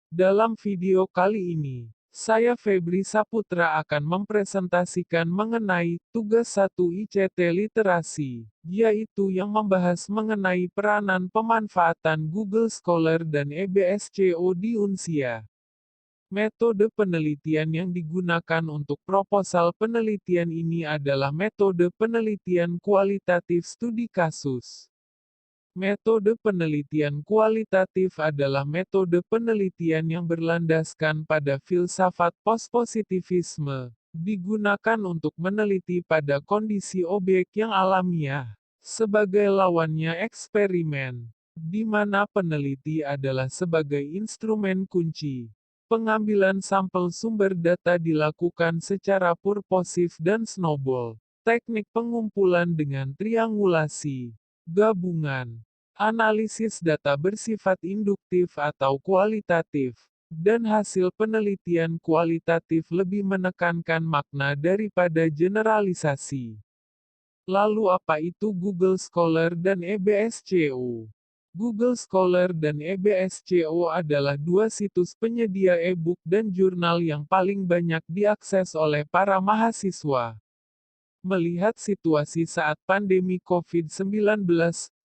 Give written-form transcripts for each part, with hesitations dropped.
Dalam video kali ini, saya Febri Saputra akan mempresentasikan mengenai tugas 1 ICT Literasi, yaitu yang membahas mengenai peranan pemanfaatan Google Scholar dan EBSCO di Unsia. Metode penelitian yang digunakan untuk proposal penelitian ini adalah metode penelitian kualitatif studi kasus. Metode penelitian kualitatif adalah metode penelitian yang berlandaskan pada filsafat pospositivisme, digunakan untuk meneliti pada kondisi objek yang alamiah, sebagai lawannya eksperimen, di mana peneliti adalah sebagai instrumen kunci. Pengambilan sampel sumber data dilakukan secara purposif dan snowball. Teknik pengumpulan dengan triangulasi, gabungan, analisis data bersifat induktif atau kualitatif, dan hasil penelitian kualitatif lebih menekankan makna daripada generalisasi. Lalu apa itu Google Scholar dan EBSCO? Google Scholar dan EBSCO adalah dua situs penyedia e-book dan jurnal yang paling banyak diakses oleh para mahasiswa. Melihat situasi saat pandemi COVID-19,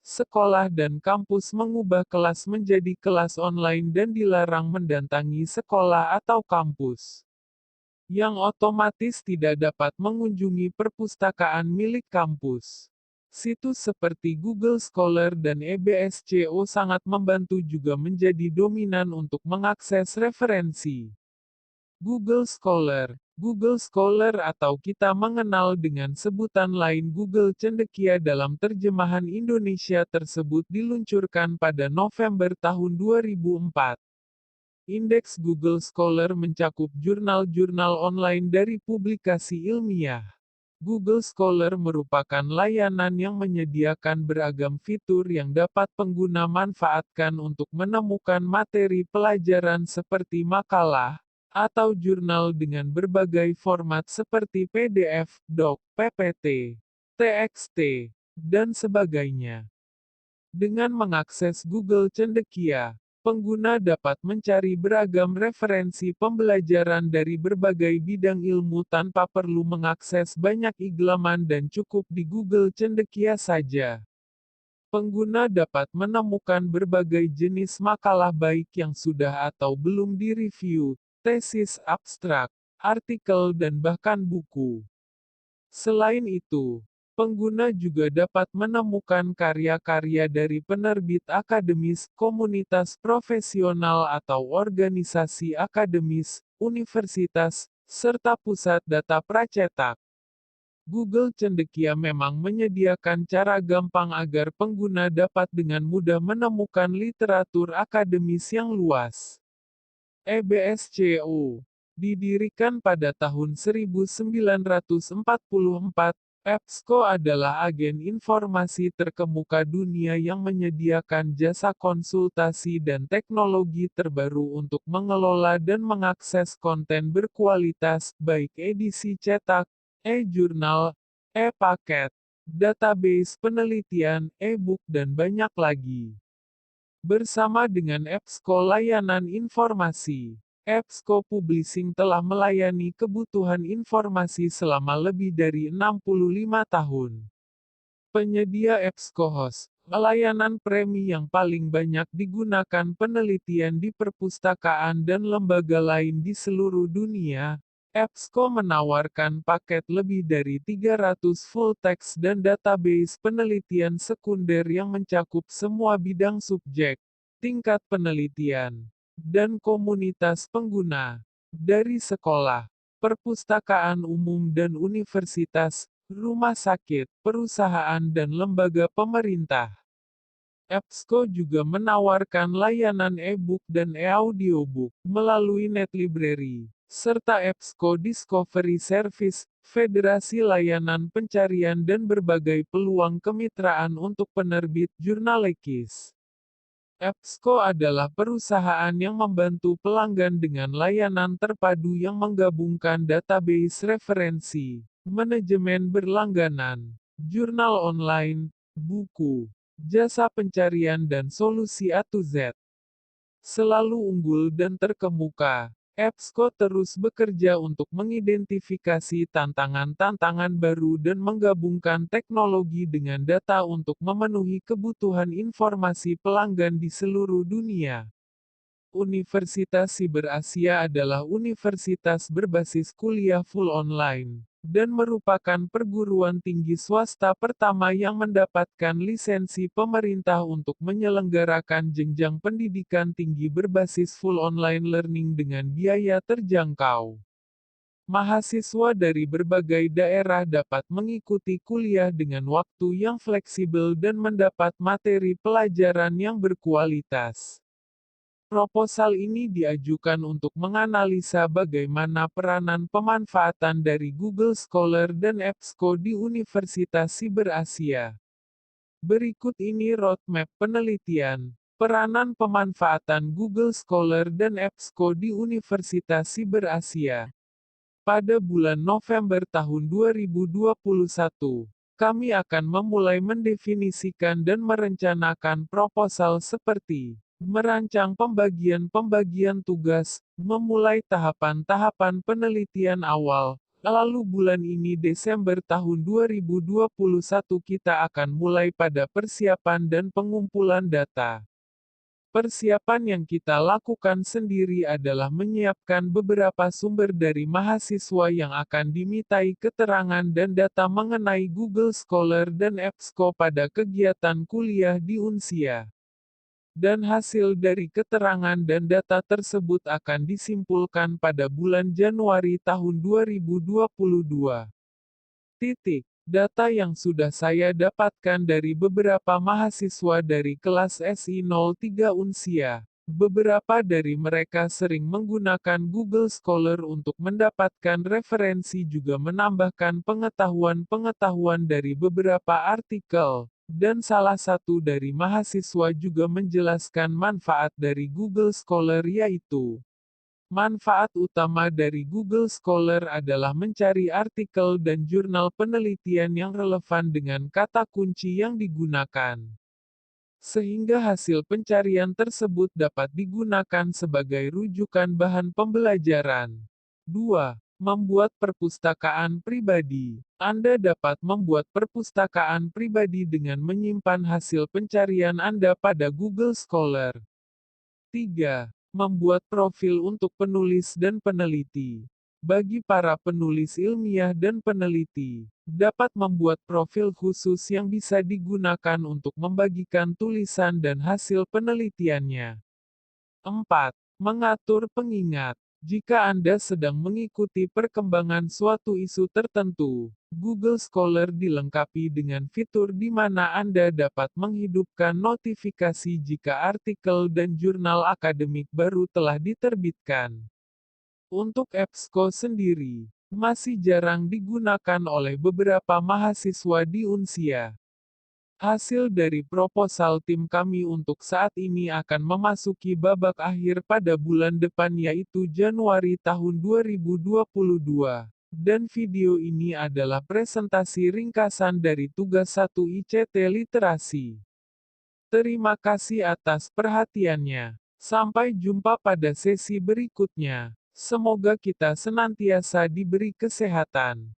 sekolah dan kampus mengubah kelas menjadi kelas online dan dilarang mendatangi sekolah atau kampus, yang otomatis tidak dapat mengunjungi perpustakaan milik kampus. Situs seperti Google Scholar dan EBSCO sangat membantu juga menjadi dominan untuk mengakses referensi. Google Scholar. Google Scholar atau kita mengenal dengan sebutan lain Google Cendekia dalam terjemahan Indonesia tersebut diluncurkan pada November tahun 2004. Indeks Google Scholar mencakup jurnal-jurnal online dari publikasi ilmiah. Google Scholar merupakan layanan yang menyediakan beragam fitur yang dapat pengguna manfaatkan untuk menemukan materi pelajaran seperti makalah, atau jurnal dengan berbagai format seperti PDF, doc, PPT, TXT, dan sebagainya. Dengan mengakses Google Cendekia, pengguna dapat mencari beragam referensi pembelajaran dari berbagai bidang ilmu tanpa perlu mengakses banyak iklan dan cukup di Google Cendekia saja. Pengguna dapat menemukan berbagai jenis makalah baik yang sudah atau belum direview, tesis abstrak, artikel dan bahkan buku. Selain itu, pengguna juga dapat menemukan karya-karya dari penerbit akademis, komunitas profesional atau organisasi akademis, universitas, serta pusat data pracetak. Google Cendekia memang menyediakan cara gampang agar pengguna dapat dengan mudah menemukan literatur akademis yang luas. EBSCO didirikan pada tahun 1944, EBSCO adalah agen informasi terkemuka dunia yang menyediakan jasa konsultasi dan teknologi terbaru untuk mengelola dan mengakses konten berkualitas, baik edisi cetak, e-jurnal, e-paket, database penelitian, e-book dan banyak lagi. Bersama dengan EBSCO Layanan Informasi, EBSCO Publishing telah melayani kebutuhan informasi selama lebih dari 65 tahun. Penyedia EBSCO Host, layanan premi yang paling banyak digunakan penelitian di perpustakaan dan lembaga lain di seluruh dunia. EBSCO menawarkan paket lebih dari 300 full text dan database penelitian sekunder yang mencakup semua bidang subjek, tingkat penelitian, dan komunitas pengguna, dari sekolah, perpustakaan umum dan universitas, rumah sakit, perusahaan dan lembaga pemerintah. EBSCO juga menawarkan layanan e-book dan e-audiobook melalui NetLibrary, serta EBSCO Discovery Service, federasi layanan pencarian dan berbagai peluang kemitraan untuk penerbit jurnalistik. EBSCO adalah perusahaan yang membantu pelanggan dengan layanan terpadu yang menggabungkan database referensi, manajemen berlangganan, jurnal online, buku, jasa pencarian dan solusi A to Z. selalu unggul dan terkemuka. EBSCO terus bekerja untuk mengidentifikasi tantangan-tantangan baru dan menggabungkan teknologi dengan data untuk memenuhi kebutuhan informasi pelanggan di seluruh dunia. Universitas Siber Asia adalah universitas berbasis kuliah full online, dan merupakan perguruan tinggi swasta pertama yang mendapatkan lisensi pemerintah untuk menyelenggarakan jenjang pendidikan tinggi berbasis full online learning dengan biaya terjangkau. Mahasiswa dari berbagai daerah dapat mengikuti kuliah dengan waktu yang fleksibel dan mendapat materi pelajaran yang berkualitas. Proposal ini diajukan untuk menganalisa bagaimana peranan pemanfaatan dari Google Scholar dan EBSCO di Universitas Siber Asia. Berikut ini roadmap penelitian. Peranan pemanfaatan Google Scholar dan EBSCO di Universitas Siber Asia. Pada bulan November tahun 2021, kami akan memulai mendefinisikan dan merencanakan proposal seperti merancang pembagian-pembagian tugas, memulai tahapan-tahapan penelitian awal, lalu bulan ini Desember tahun 2021 kita akan mulai pada persiapan dan pengumpulan data. Persiapan yang kita lakukan sendiri adalah menyiapkan beberapa sumber dari mahasiswa yang akan dimintai keterangan dan data mengenai Google Scholar dan EBSCO pada kegiatan kuliah di Unsia. Dan hasil dari keterangan dan data tersebut akan disimpulkan pada bulan Januari tahun 2022. Data yang sudah saya dapatkan dari beberapa mahasiswa dari kelas SI03 Unsia. Beberapa dari mereka sering menggunakan Google Scholar untuk mendapatkan referensi juga menambahkan pengetahuan-pengetahuan dari beberapa artikel. Dan salah satu dari mahasiswa juga menjelaskan manfaat dari Google Scholar yaitu, manfaat utama dari Google Scholar adalah mencari artikel dan jurnal penelitian yang relevan dengan kata kunci yang digunakan. Sehingga hasil pencarian tersebut dapat digunakan sebagai rujukan bahan pembelajaran. 2. Membuat perpustakaan pribadi. Anda dapat membuat perpustakaan pribadi dengan menyimpan hasil pencarian Anda pada Google Scholar. 3. Membuat profil untuk penulis dan peneliti. Bagi para penulis ilmiah dan peneliti, dapat membuat profil khusus yang bisa digunakan untuk membagikan tulisan dan hasil penelitiannya. 4. Mengatur pengingat. Jika Anda sedang mengikuti perkembangan suatu isu tertentu, Google Scholar dilengkapi dengan fitur di mana Anda dapat menghidupkan notifikasi jika artikel dan jurnal akademik baru telah diterbitkan. Untuk EBSCO sendiri, masih jarang digunakan oleh beberapa mahasiswa di Unsia. Hasil dari proposal tim kami untuk saat ini akan memasuki babak akhir pada bulan depan yaitu Januari tahun 2022. Dan video ini adalah presentasi ringkasan dari tugas 1 ICT Literasi. Terima kasih atas perhatiannya. Sampai jumpa pada sesi berikutnya. Semoga kita senantiasa diberi kesehatan.